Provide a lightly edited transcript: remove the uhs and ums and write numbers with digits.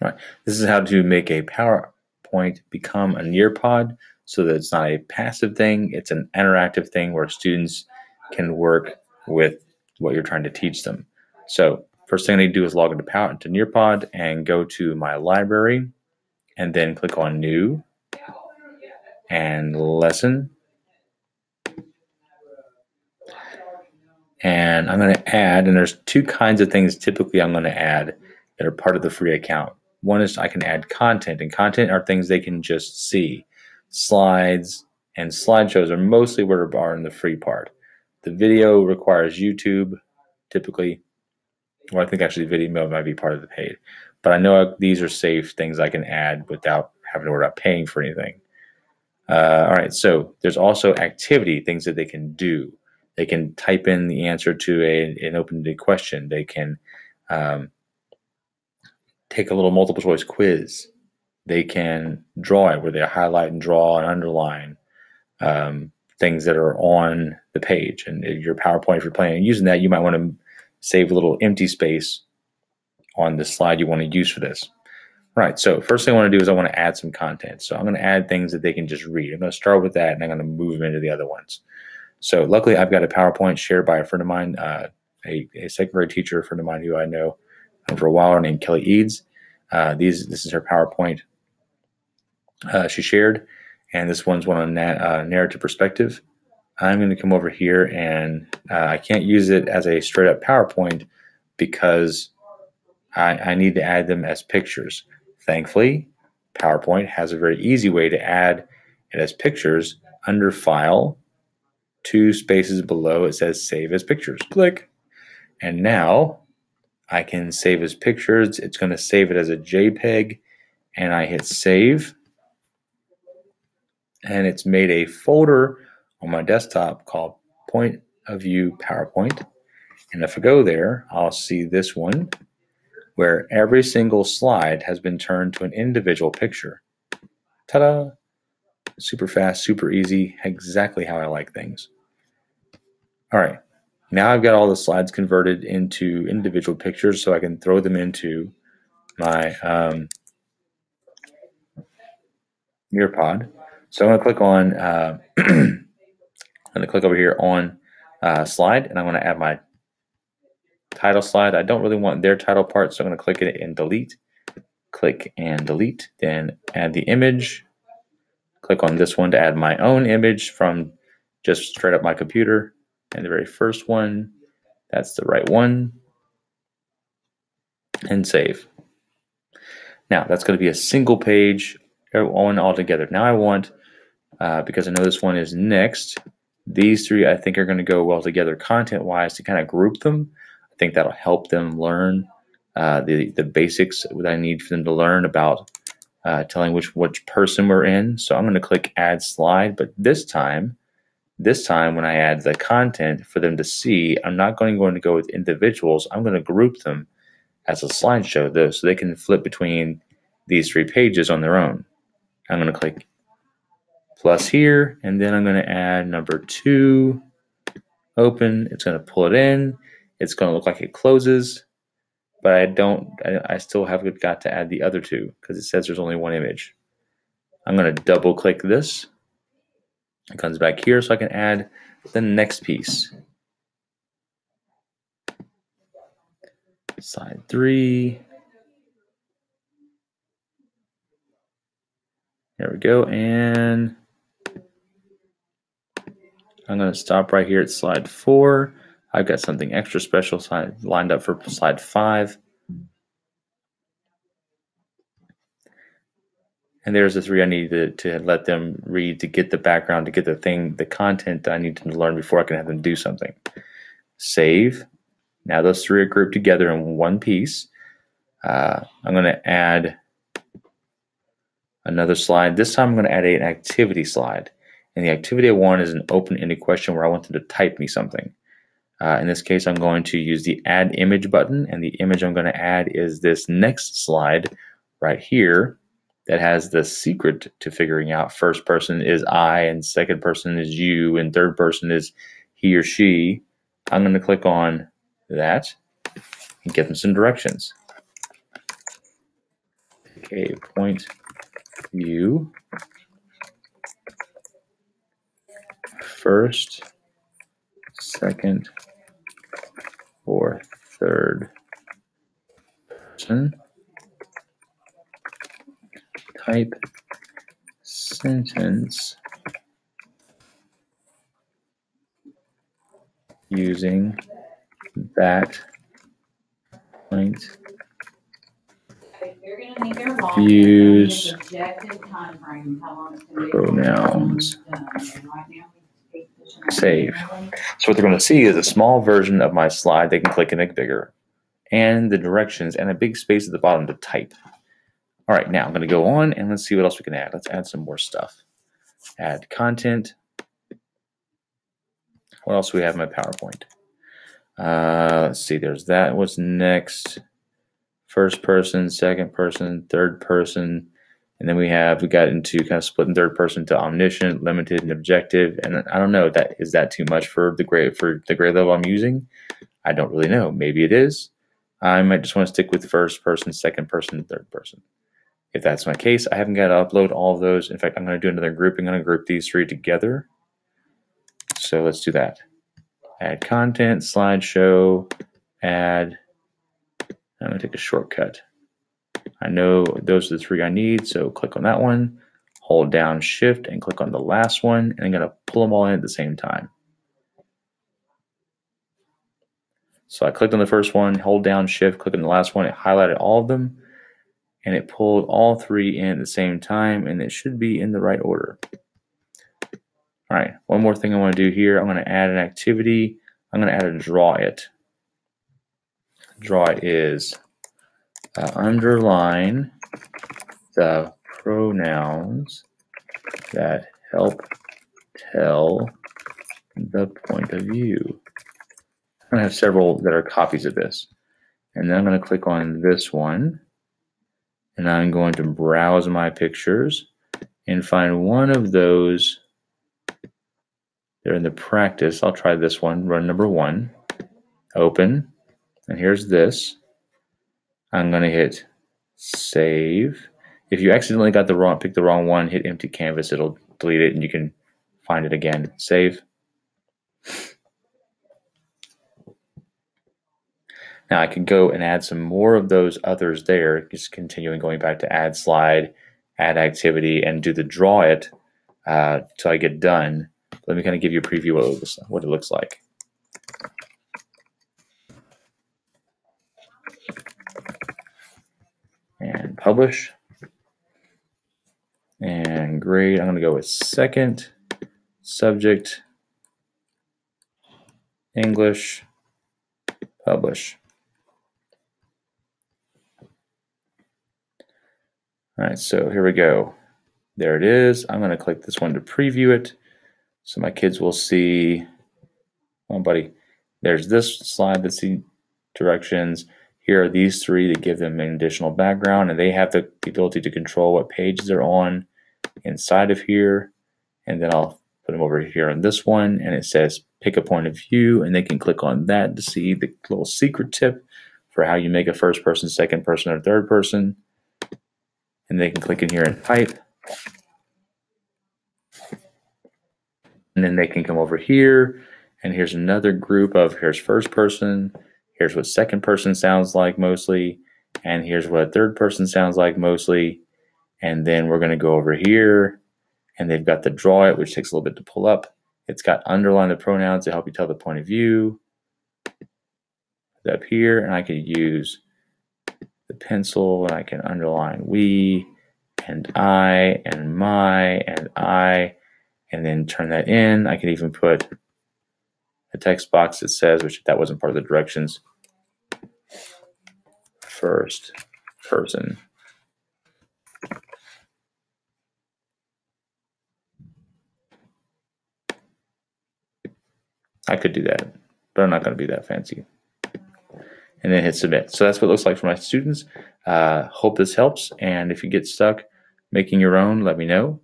All right. This is how to make a PowerPoint become a NearPod so that it's not a passive thing. It's an interactive thing where students can work with what you're trying to teach them. So first thing I need to do is log into NearPod and go to my library and then click on New and Lesson. And I'm going to add, and there's two kinds of things typically I'm going to add that are part of the free account. One is I can add content, and content are things they can just see. Slides and slideshows are mostly what are in the free part. The video requires YouTube, typically. Well, I think actually video might be part of the paid. But I know these are safe things I can add without having to worry about paying for anything. All right, so there's also activity, things that they can do. They can type in the answer to an open-ended question. They can take a little multiple choice quiz. They can draw it where they highlight and draw and underline things that are on the page. And your PowerPoint, if you're planning on using that, you might want to save a little empty space on the slide you want to use for this. Right, so first thing I want to do is I want to add some content. So I'm going to add things that they can just read. I'm going to start with that, and I'm going to move them into the other ones. So luckily, I've got a PowerPoint shared by a friend of mine, a second grade teacher, a friend of mine who I know for a while, named Kelly Eads. This is her PowerPoint she shared, and this one's one on narrative perspective. I'm going to come over here, and I can't use it as a straight-up PowerPoint because I need to add them as pictures. Thankfully, PowerPoint has a very easy way to add it as pictures. Under File, 2 spaces below, it says Save as Pictures. Click. And now I can save as pictures. It's going to save it as a JPEG. And I hit Save. And it's made a folder on my desktop called Point of View PowerPoint. And if I go there, I'll see this one, where every single slide has been turned to an individual picture. Ta-da! Super fast, super easy, exactly how I like things. All right, now I've got all the slides converted into individual pictures so I can throw them into my NearPod. So I'm going to click on, I'm going to click over here on slide, and I'm going to add my title slide. I don't really want their title part, so I'm going to click it and delete. Click and delete, then add the image. Click on this one to add my own image from just straight up my computer. And the very first one, that's the right one. And save. Now that's going to be a single page on all together. Now I want, because I know this one is next, these three I think are going to go well together content-wise to kind of group them. I think that'll help them learn the basics that I need for them to learn about telling which person we're in. So I'm going to click Add Slide, but this time when I add the content for them to see, I'm not going to go with individuals. I'm going to group them as a slideshow, though, so they can flip between these 3 pages on their own. I'm going to click plus here, and then I'm going to add number 2, open. It's going to pull it in. It's going to look like it closes, but I still have got to add the other 2 because it says there's only one image. I'm going to double click this. It comes back here so I can add the next piece. Slide 3. There we go. And I'm going to stop right here at slide 4. I've got something extra special lined up for slide 5. And there's the 3 I need to let them read to get the background, to get the content that I need them to learn before I can have them do something. Save. Now those 3 are grouped together in one piece. I'm going to add another slide. This time I'm going to add an activity slide. And the activity I want is an open-ended question where I want them to type me something. In this case, I'm going to use the Add Image button, and the image I'm going to add is this next slide right here that has the secret to figuring out first person is I, and second person is you, and third person is he or she. I'm going to click on that and give them some directions. Okay, point view, first, second, or third person, type sentence using that point views pronouns. Save. So what they're going to see is a small version of my slide they can click and make bigger, and the directions and a big space at the bottom to type. All right, now I'm going to go on and let's see what else we can add. Let's add some more stuff. Add content. What else do we have in my PowerPoint? Let's see, there's that. What's next? First person, second person, third person. And then we got into kind of splitting third person to omniscient, limited, and objective. And I don't know, is that too much for the grade level I'm using? I don't really know. Maybe it is. I might just want to stick with first person, second person, third person. If that's my case, I haven't got to upload all of those. In fact, I'm going to do another grouping. I'm going to group these three together. So let's do that. Add content, slideshow, add. I'm going to take a shortcut. I know those are the three I need, so click on that one, hold down shift and click on the last one, and I'm going to pull them all in at the same time. So I clicked on the first one, hold down shift, click on the last one, it highlighted all of them, and it pulled all three in at the same time, and it should be in the right order. All right, one more thing I want to do here. I'm going to add an activity. I'm going to add a draw it. Draw it is underline the pronouns that help tell the point of view. I'm going to have several that are copies of this. And then I'm going to click on this one, and I'm going to browse my pictures and find one of those. They're in the practice. I'll try this one, run number 1, open, and here's this. I'm going to hit save. If you accidentally picked the wrong one, hit empty canvas, it'll delete it and you can find it again. Save. Now I can go and add some more of those others there, just continuing going back to add slide, add activity, and do the draw it till I get done. Let me kind of give you a preview of what it looks like. And publish. And grade, I'm going to go with second, subject, English, publish. All right, so here we go. There it is. I'm going to click this one to preview it so my kids will see. Oh, buddy, there's this slide that's the directions. Here are these three that give them an additional background, and they have the ability to control what pages they're on inside of here. And then I'll put them over here on this one, and it says pick a point of view, and they can click on that to see the little secret tip for how you make a first person, second person, or third person. And they can click in here and type. And then they can come over here, and here's another group of here's first person, here's what second person sounds like mostly, and here's what third person sounds like mostly. And then we're going to go over here, and they've got the draw it, which takes a little bit to pull up. It's got underline the pronouns to help you tell the point of view. Up here, and I could use the pencil, and I can underline we, and I, and my, and I, and then turn that in. I can even put a text box that says, which that wasn't part of the directions, first person. I could do that, but I'm not going to be that fancy. And then hit submit. So that's what it looks like for my students. Hope this helps. And if you get stuck making your own, let me know.